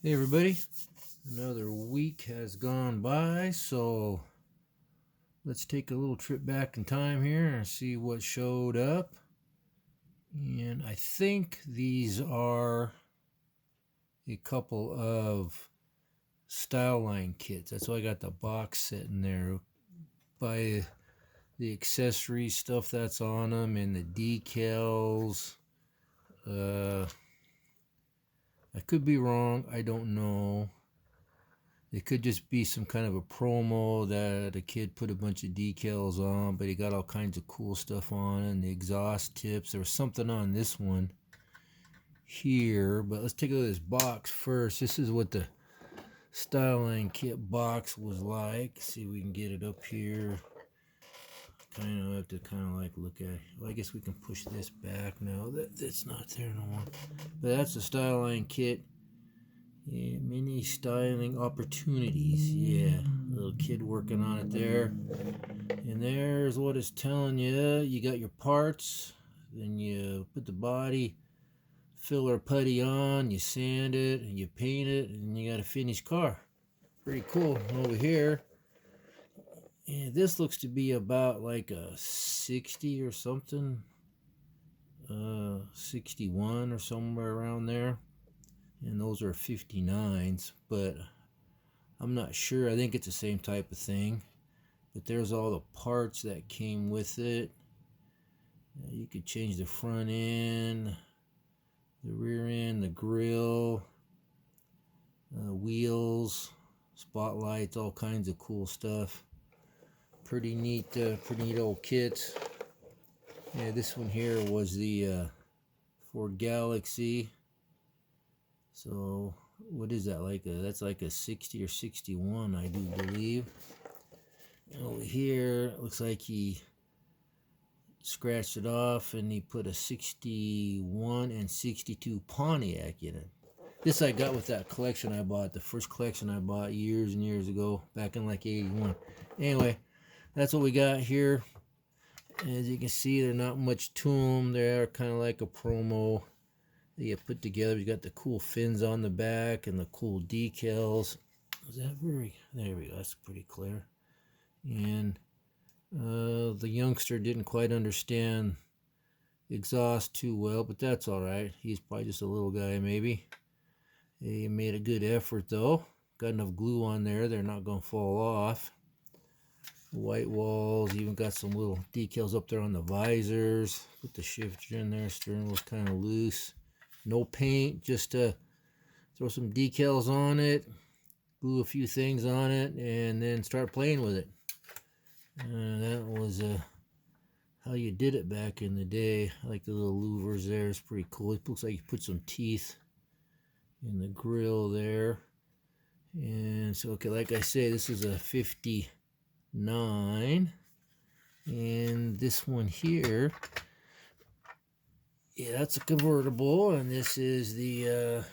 Hey everybody, another week has gone by, so let's take a little trip back in time here and see what showed up. And I think these are a couple of Style Line kits. That's why I got the box sitting there. By the accessory stuff that's on them and the decals. I could be wrong, I don't know. It could just be some kind of a promo that a kid put a bunch of decals on, but he got all kinds of cool stuff on it, and the exhaust tips. There was something on this one here, but let's take a look at this box first. This is what the Style Line kit box was like. See if we can get it up here. Kind of have to look at it. Well, I guess we can push this back now. That's not there no more. But that's the Style Line kit. Yeah, mini styling opportunities. Yeah, little kid working on it there. And there's what it's telling you. You got your parts, then you put the body filler putty on, you sand it, and you paint it, and you got a finished car. Pretty cool. Over here, and this looks to be about like a 60 or something. 61 or somewhere around there. And those are 59s, but I'm not sure. I think it's the same type of thing. But there's all the parts that came with it. You could change the front end, the rear end, the grill, wheels, spotlights, all kinds of cool stuff. Pretty neat old kits. Yeah, this one here was the Ford Galaxy. So what is that, that's like a 60 or 61, I do believe. And over here it looks like he scratched it off and he put a 61 and 62 Pontiac in it. This I got with that collection I bought, the first collection I bought years and years ago, back in like 81. Anyway, that's what we got here. As you can see, they're not much to them. They're kind of like a promo that you put together. You got the cool fins on the back and the cool decals. Is that very? There we go. That's pretty clear. And the youngster didn't quite understand exhaust too well, but that's all right. He's probably just a little guy, maybe. He made a good effort though. Got enough glue on there; they're not going to fall off. White walls. Even got some little decals up there on the visors. Put the shifter in there. Steering wheel's kind of loose. No paint, just throw some decals on it, glue a few things on it, and then start playing with it. That was how you did it back in the day. I like the little louvers there. It's pretty cool. It looks like you put some teeth in the grill there. And so, okay, like I say, this is a 59. And this one here, yeah, that's a convertible, and this is the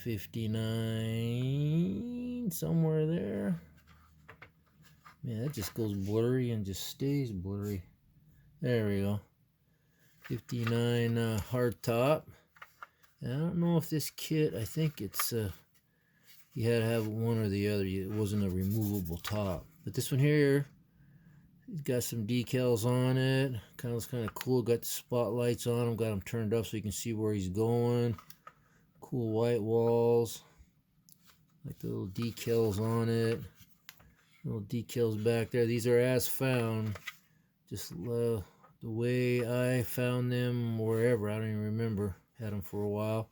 59, somewhere there. Man, that just goes blurry and just stays blurry. There we go. 59 hard top. And I don't know if this kit, I think it's, you had to have one or the other. It wasn't a removable top. But this one here, it's got some decals on it. Looks kind of cool. Got the spotlights on them. Got them turned up so you can see where he's going. Cool white walls. Like the little decals on it. Little decals back there. These are as found. Just the way I found them wherever. I don't even remember. Had them for a while.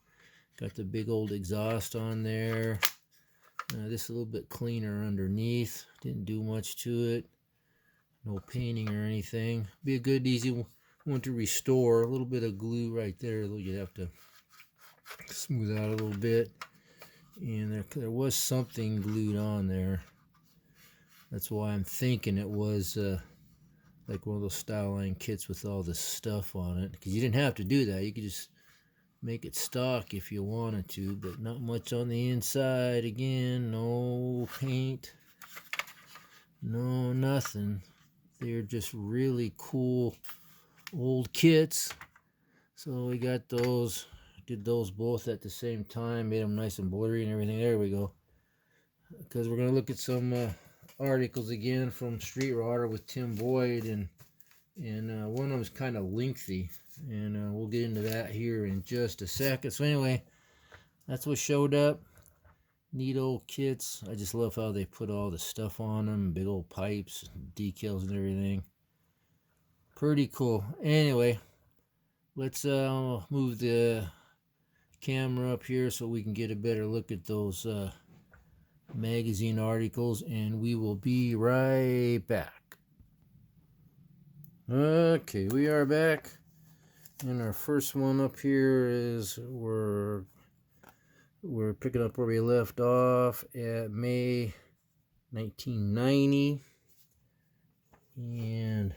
Got the big old exhaust on there. This a little bit cleaner underneath. Didn't do much to it. No painting or anything. Be a good, easy one to restore. A little bit of glue right there. You'd have to smooth out a little bit. And there was something glued on there. That's why I'm thinking it was like one of those Style Line kits with all this stuff on it. Because you didn't have to do that. You could just make it stock if you wanted to. But not much on the inside. Again, no paint. No nothing. They're just really cool old kits. So we got those Did those both at the same time, made them nice and blurry and everything. There we go. Because we're going to look at some articles again from Street Rodder with Tim Boyd, and one of them is kind of lengthy, and we'll get into that here in just a second. So anyway, that's what showed up. Neat old kits. I just love how they put all the stuff on them, big old pipes, decals and everything. Pretty cool. Anyway, let's move the camera up here so we can get a better look at those magazine articles, and we will be right back. Okay, we are back, and our first one up here is we're picking up where we left off at May 1990, and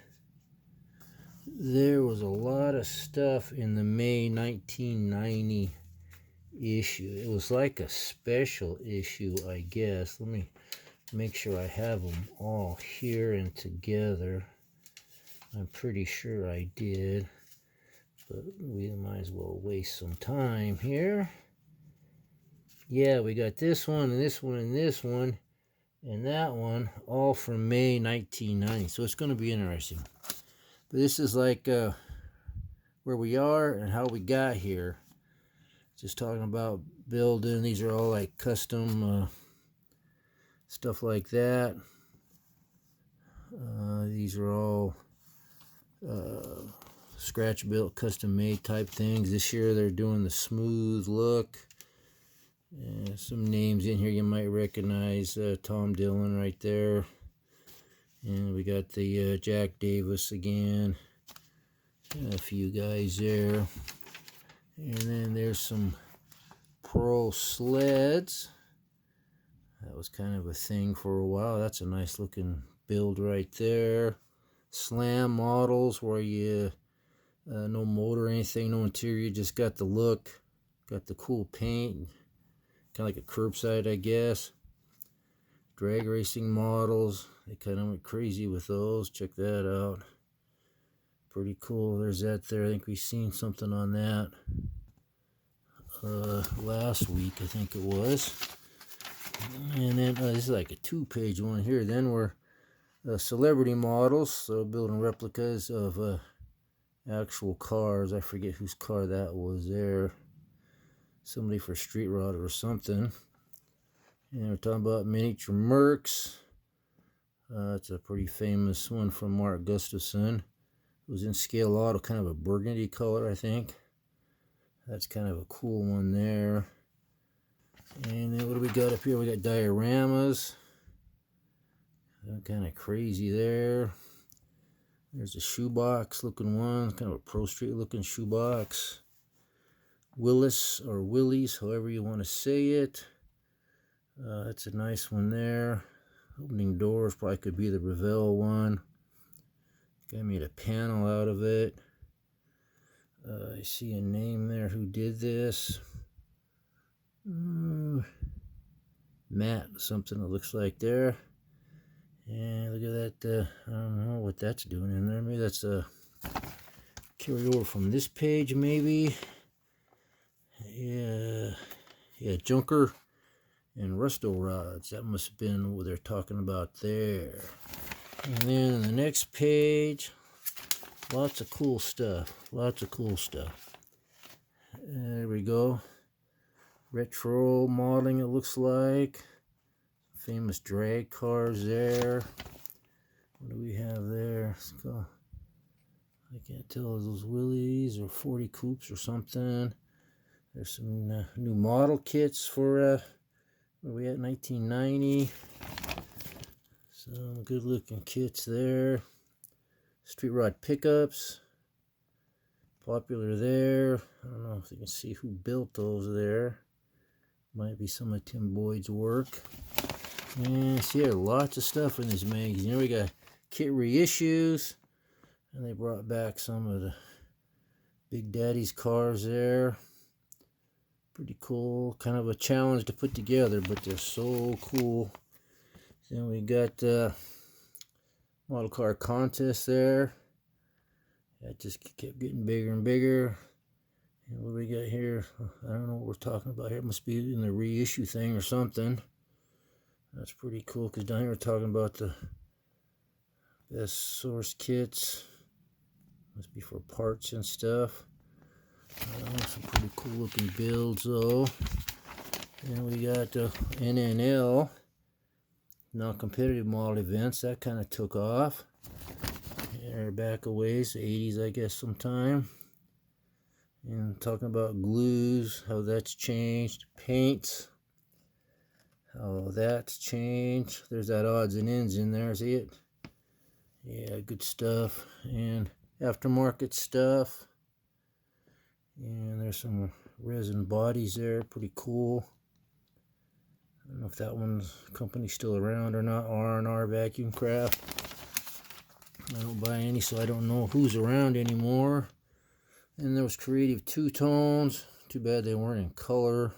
there was a lot of stuff in the May 1990 issue. It was like a special issue, I guess. Let me make sure I have them all here and together. I'm pretty sure I did, but we might as well waste some time here. Yeah, we got this one and this one and this one and that one, all from May 1990. So it's going to be interesting. But this is like where we are and how we got here. Just talking about building. These are all like custom stuff like that. These are all scratch built, custom made type things. This year they're doing the smooth look. Some names in here you might recognize. Tom Dillon right there. And we got the Jack Davis again. A few guys there. And then there's some Pro sleds. That was kind of a thing for a while. That's a nice looking build right there. Slam models where you no motor or anything, no interior, just got the look, got the cool paint. Kind of like a curbside, I guess. Drag racing models. They kind of went crazy with those. Check that out. Pretty cool. There's that there. I think we've seen something on that last week, I think it was. And then this is like a 2-page one here. Then we're celebrity models. So building replicas of actual cars. I forget whose car that was there. Somebody for Street Rodder or something. And we're talking about miniature Mercs. It's a pretty famous one from Mark Gustafson. It was in scale auto, kind of a burgundy color, I think. That's kind of a cool one there. And then what do we got up here? We got dioramas. Kind of crazy there. There's a shoebox looking one, kind of a Pro Street looking shoebox. Willis or Willys, however you want to say it. That's a nice one there. Opening doors, probably could be the Revell one. Guy made a panel out of it. I see a name there who did this. Matt something it looks like there. And look at that, I don't know what that's doing in there. Maybe that's a carryover from this page, maybe. Yeah, Junker and Rusto rods. That must have been what they're talking about there. And then on the next page, lots of cool stuff. Lots of cool stuff. There we go. Retro modeling, it looks like. Famous drag cars there. What do we have there? I can't tell if those Willys or 40 Coupes or something. There's some new model kits for where we at, 1990. Some good looking kits there. Street Rod pickups. Popular there. I don't know if you can see who built those there. Might be some of Tim Boyd's work. And see, there are lots of stuff in this magazine. Here we got kit reissues. And they brought back some of the Big Daddy's cars there. Pretty cool. Kind of a challenge to put together, but they're so cool. Then we got model car contest there. That just kept getting bigger and bigger. And what do we got here? I don't know what we're talking about here. It must be in the reissue thing or something. That's pretty cool, because down here we're talking about the best source kits. Must be for parts and stuff. Some pretty cool looking builds though. And we got the NNL, non-competitive model events. That kind of took off. They're back a ways, the 80s I guess sometime. And talking about glues, how that's changed. Paints, how that's changed. There's that odds and ends in there, see it? Yeah, good stuff. And aftermarket stuff. And there's some resin bodies there, pretty cool. I don't know if that one's company's still around or not. R&R Vacuum Craft. I don't buy any, so I don't know who's around anymore. And there was Creative Two-Tones. Too bad they weren't in color.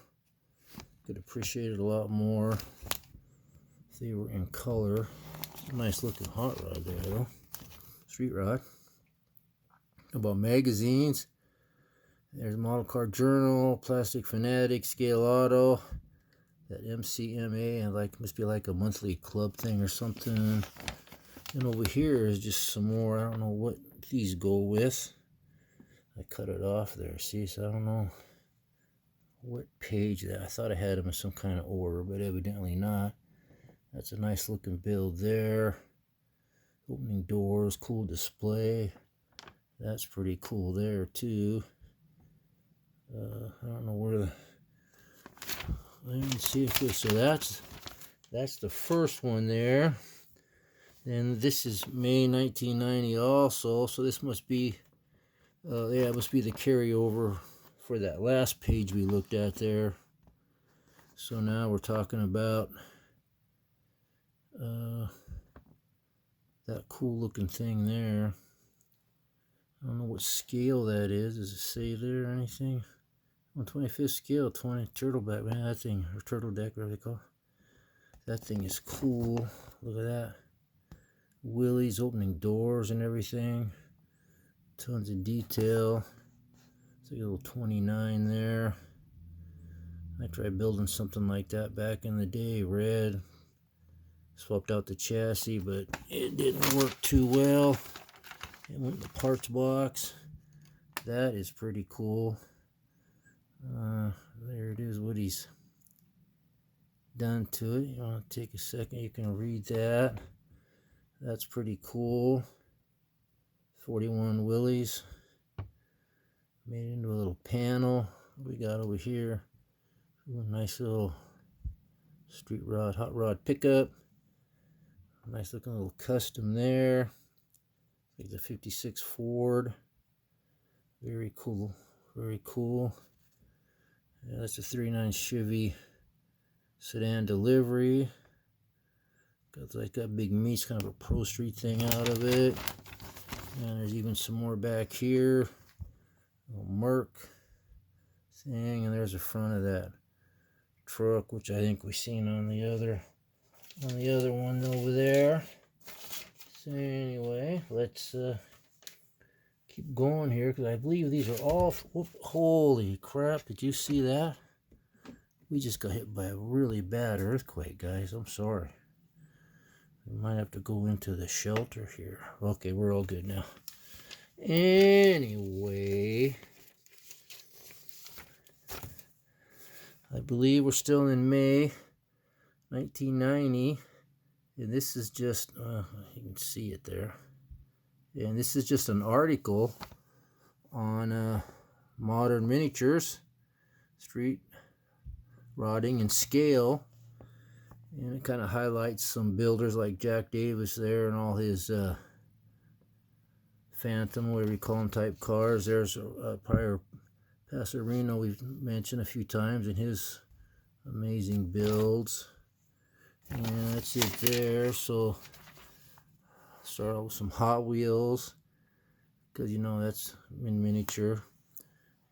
Could appreciate it a lot more if they were in color. It's a nice looking hot rod there though. Street rod. How about magazines? There's Model Car Journal, Plastic Fanatic, Scale Auto, that MCMA, and like must be like a monthly club thing or something. And over here is just some more. I don't know what these go with. I cut it off there, see, so I don't know what page that. I thought I had them in some kind of order, but evidently not. That's a nice looking build there. Opening doors, cool display. That's pretty cool there too. I don't know where the. Let me see if this. So that's the first one there. And this is May 1990 also. So this must be. Yeah, it must be the carryover for that last page we looked at there. So now we're talking about that cool looking thing there. I don't know what scale that is. Does it say there or anything? 1/25th scale, 20 turtleback. Man, that thing, or turtle deck, whatever they call it. That thing is cool. Look at that. Willys opening doors and everything. Tons of detail. It's like a little 29 there. I tried building something like that back in the day. Red. Swapped out the chassis, but it didn't work too well. It went in the parts box. That is pretty cool. There it is, what he's done to it. You want to take a second, you can read that. That's pretty cool. 41 Willys. Made it into a little panel. What we got over here? Ooh, nice little street rod, hot rod pickup. Nice looking little custom there. Like the 56 Ford. Very cool. Very cool. Yeah, that's a 39 Chevy sedan delivery. Got like that big meats, kind of a Pro Street thing out of it. And there's even some more back here. A little Merc thing, and there's the front of that truck, which I think we've seen on the other one over there. So anyway, let's keep going here, because I believe these are all. Holy crap! Did you see that? We just got hit by a really bad earthquake, guys. I'm sorry. We might have to go into the shelter here. Okay, we're all good now. Anyway, I believe we're still in May 1990. And this is just, you can see it there. And this is just an article on modern miniatures, street rodding and scale. And it kind of highlights some builders like Jack Davis there and all his Phantom, whatever you call them, type cars. There's Prior Passerino we've mentioned a few times in his amazing builds. And that's it there. So start out with some Hot Wheels, because you know that's in miniature.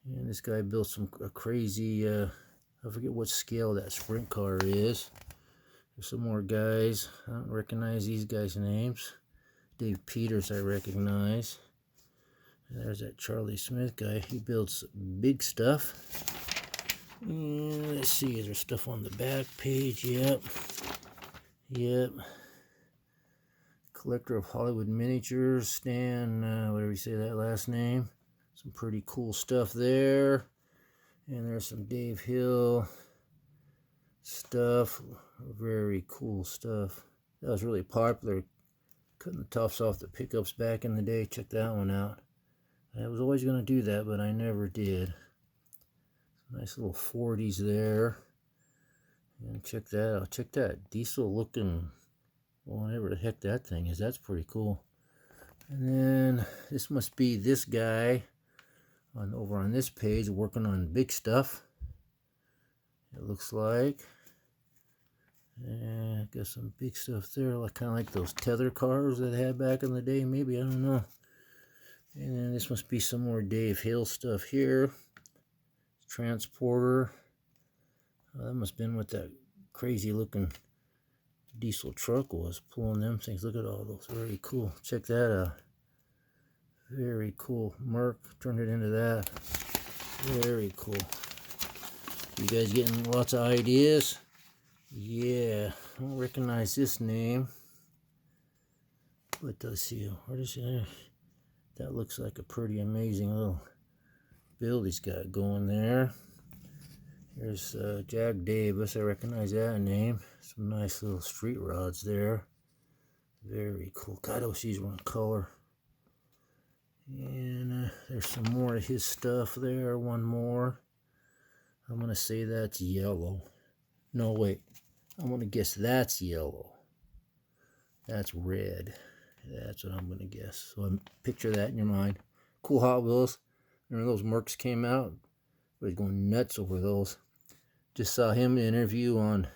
And this guy built a crazy, I forget what scale that sprint car is. There's some more guys. I don't recognize these guys' names. Dave Peters I recognize. There's that Charlie Smith guy. He builds big stuff. Let's see, is there stuff on the back page? Yep. Collector of Hollywood Miniatures, Stan, whatever you say that last name. Some pretty cool stuff there. And there's some Dave Hill stuff. Very cool stuff. That was really popular. Cutting the tops off the pickups back in the day. Check that one out. I was always going to do that, but I never did. Nice little 40s there. And check that out. Check that diesel looking, whatever the heck that thing is. That's pretty cool. And then this must be this guy over on this page working on big stuff. It looks like. Yeah, got some big stuff there, like kind of like those tether cars that they had back in the day. Maybe, I don't know. And then this must be some more Dave Hill stuff here. Transporter. That must have been what that crazy looking diesel truck was, pulling them things. Look at all those. Very cool. Check that out. Very cool. Merc turned it into that. Very cool. You guys getting lots of ideas? Yeah, I don't recognize this name. But let's see, what is it? That looks like a pretty amazing little build he's got going there. There's Jack Davis. I recognize that name. Some nice little street rods there. Very cool. God, oh, she's one color. And there's some more of his stuff there. One more. I'm going to say that's yellow. No, wait. I'm going to guess that's yellow. That's red. That's what I'm going to guess. So picture that in your mind. Cool Hot Wheels. Remember those Mercs came out? I was going nuts over those. Just saw him in an interview on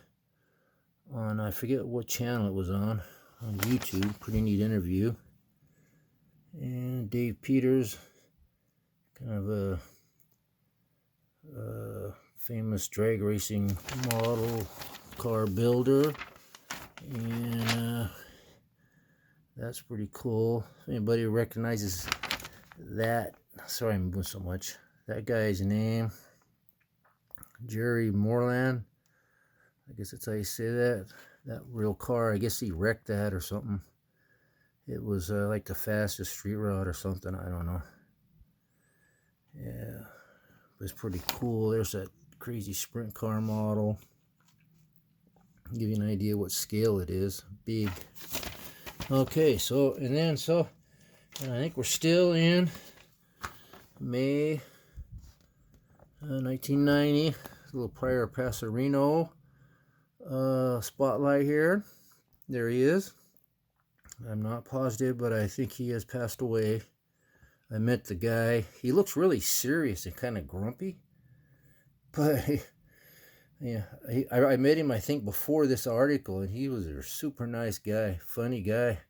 I forget what channel it was on YouTube. Pretty neat interview. And Dave Peters, kind of a famous drag racing model car builder. And that's pretty cool. If anybody recognizes that, sorry I'm moving so much. That guy's name, Jerry Moreland. I guess that's how you say that. That real car, I guess he wrecked that or something. It was like the fastest street rod or something, I don't know. Yeah, but it's pretty cool. There's that crazy sprint car model. Give you an idea what scale it is. Big. Okay, and I think we're still in May 1990. A little Prior Passerino spotlight here. There he is. I'm not positive, but I think he has passed away. I met the guy. He looks really serious and kind of grumpy. But yeah, I met him, I think, before this article, and he was a super nice guy, funny guy.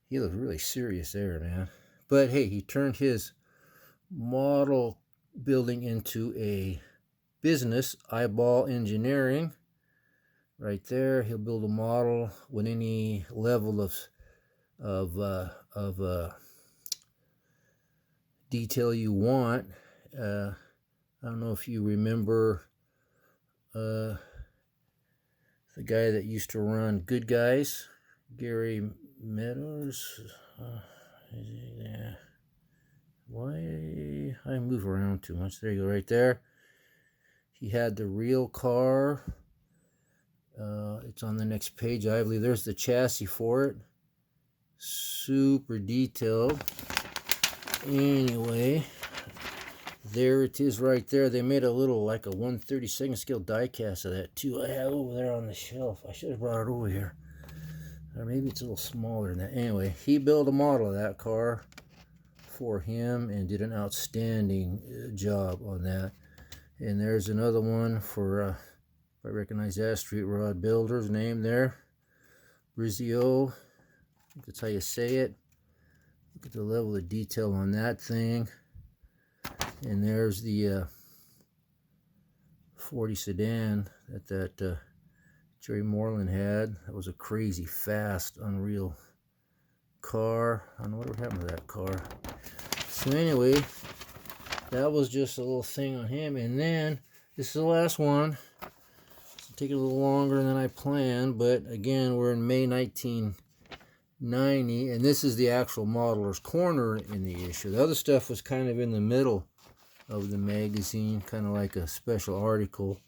He looked really serious there, man. But hey, he turned his model building into a business, Eyeball Engineering. Right there, he'll build a model with any level of detail you want. I don't know if you remember the guy that used to run Good Guys, Gary Meadows. Yeah. Why I move around too much? There you go, right there. He had the real car. It's on the next page, I believe. There's the chassis for it. Super detailed. Anyway, there it is right there. They made a little, like a 1/32 scale die cast of that too. I have over there on the shelf. I should have brought it over here. Or maybe it's a little smaller than that. Anyway, he built a model of that car for him and did an outstanding job on that. And there's another one for, if I recognize that, Street Rod Builder's name there. Brizio. That's how you say it. Look at the level of detail on that thing. And there's the 40 sedan that Jerry Moreland had. That was a crazy, fast, unreal car. I don't know whatever happened to that car. So anyway, that was just a little thing on him. And then this is the last one. It's taking a little longer than I planned, but again, we're in May 1990, and this is the actual modeler's corner in the issue. The other stuff was kind of in the middle of the magazine, kind of like a special article.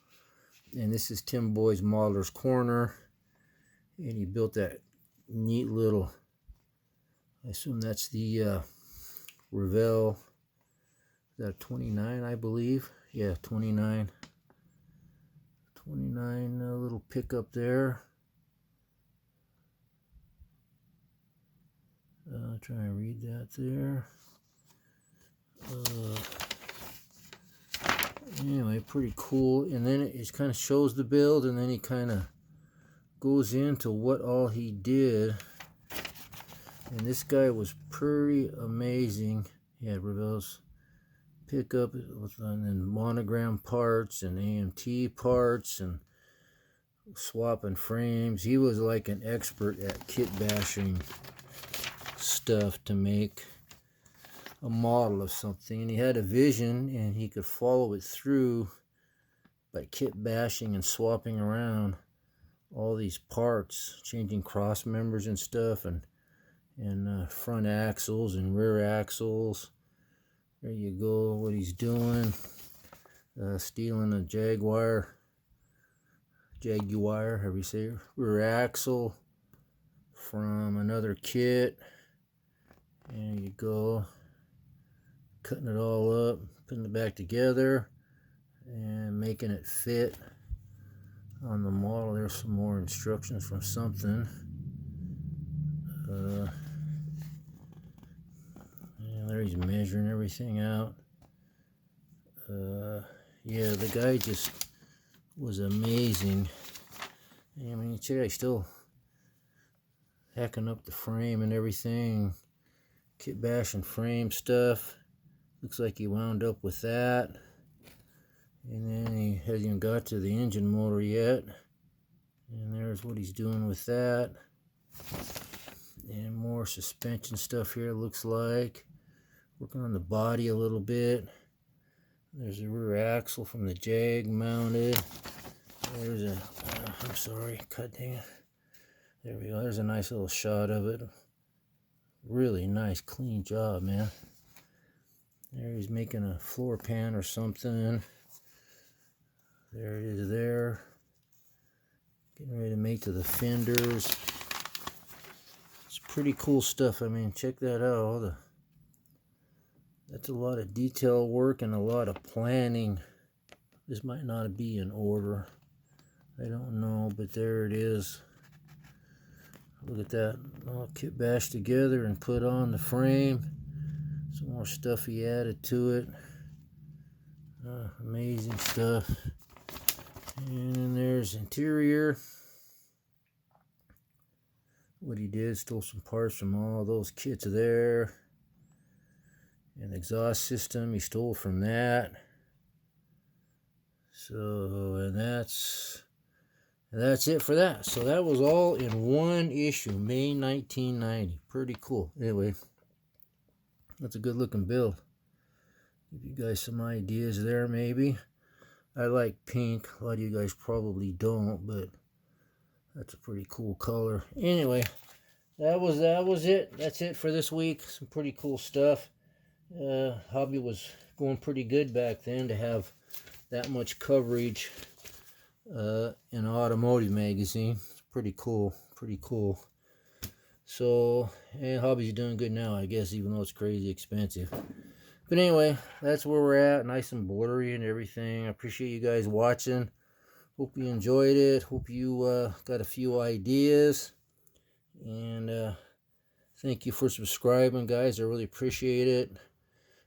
And this is Tim Boyd's modeler's corner, and he built that neat little, I assume that's the Revell, is that 29, I believe? Yeah, 29. 29 little pickup there. Try and read that there. Anyway, pretty cool. And then it kind of shows the build, and then he kind of goes into what all he did. And this guy was pretty amazing. He had Revell's pickup and monogram parts and AMT parts and swapping frames. He was like an expert at kit bashing stuff to make a model of something, and he had a vision and he could follow it through by kit bashing and swapping around all these parts, changing cross members and stuff, and front axles and rear axles. There you go, what he's doing. Stealing a Jaguar, however you say it, rear axle from another kit. There you go. Cutting it all up, putting it back together, and making it fit on the model. There's some more instructions from something. And there he's measuring everything out. Yeah, the guy just was amazing. I mean, check out, he's still hacking up the frame and everything. Kit bashing frame stuff. Looks like he wound up with that. And then he hasn't even got to the engine motor yet. And there's what he's doing with that. And more suspension stuff here, looks like. Working on the body a little bit. There's a rear axle from the Jag mounted. There's a, I'm sorry, cut dang it. There we go, there's a nice little shot of it. Really nice, clean job, man. There he's making a floor pan or something. There it is there. Getting ready to make to the fenders. It's pretty cool stuff. I mean, check that out. That's a lot of detail work and a lot of planning. This might not be in order. I don't know, but there it is. Look at that. All kit bashed together and put on the frame. Some more stuff he added to it. Amazing stuff. And then there's interior. What he did, stole some parts from all those kits there. And the exhaust system, he stole from that. So, and that's it for that. So that was all in one issue, May 1990. Pretty cool. Anyway, that's a good looking build. Give you guys some ideas there, maybe. I like pink. A lot of you guys probably don't, but that's a pretty cool color. Anyway, that was it. That's it for this week. Some pretty cool stuff. Hobby was going pretty good back then to have that much coverage in an automotive magazine. It's pretty cool. So, and Hobby's doing good now, I guess, even though it's crazy expensive. But anyway, that's where we're at. Nice and blurry and everything. I appreciate you guys watching. Hope you enjoyed it. Hope you got a few ideas. And thank you for subscribing, guys. I really appreciate it.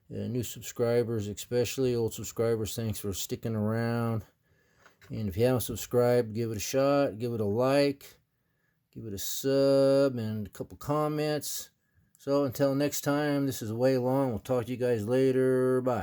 New subscribers especially. Old subscribers, thanks for sticking around. And if you haven't subscribed, give it a shot. Give it a like. Give it a sub and a couple comments. So until next time, this is Way Long. We'll talk to you guys later. Bye.